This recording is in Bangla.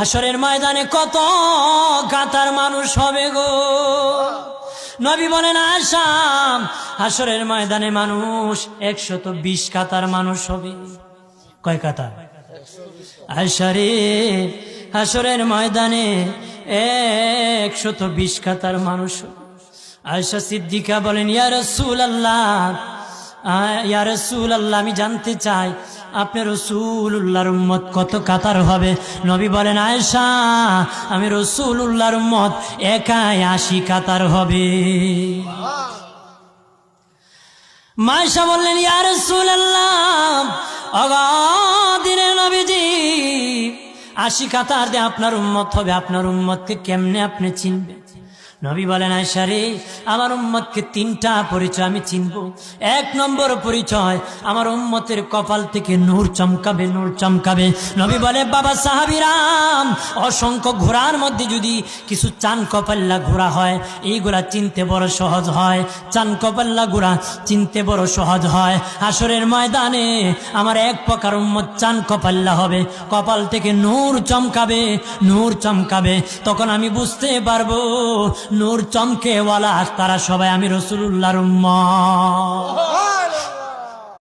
হাসরের ময়দানে কত কাতার মানুষ হবে গো। নবী বলেন আয়েশা, হাসরের ময়দানে মানুষ 120 কাতার মানুষ হবে। কয় কাতার? আয়েশা রে, হাসরের ময়দানে 120 কাতার মানুষ হবে। আয়েশা সিদ্দিকা বলেন ইয়া রাসূলুল্লাহ, ইয়া রাসূলুল্লাহ, আমি জানতে চাই আপনি রাসূলুল্লাহর উম্মত কত কাতার হবে? নবী বলেন আয়েশা, আমি রাসূলুল্লাহর উম্মত একাই 80 কাতার হবে। আয়েশা বললেন ইয়া রাসূলুল্লাহ, দিনের নবীজি 80 কাতার দিয়ে আপনার উম্মত হবে, আপনার উম্মতকে কেমনে আপনি চিনবেন? নবী বলেন আয়েশা রে, আমার উম্মতকে 3টা পরিচয় আমি চিনব। 1 নম্বর পরিচয়, আমার উম্মতের কপাল থেকে নূর চমকাবে, নূর চমকাবে। নবী বলে বাবা সাহাবীরাম, অসংখ্য ঘোড়ার মধ্যে যদি কিছু চান কপাল্লা ঘোড়া হয়, এইগুলা চিনতে বড় সহজ হয়। চান কপাল্লা ঘোড়া চিনতে বড় সহজ হয়। হাসরের ময়দানে আমার 1 প্রকার উম্মত চান কপাল্লা হবে, কপাল থেকে নূর চমকাবে, নূর চমকাবে। তখন আমি বুঝতে পারবো নূর চমকেওয়ালা তারা সবাই আমি রাসূলুল্লাহর উম্মত।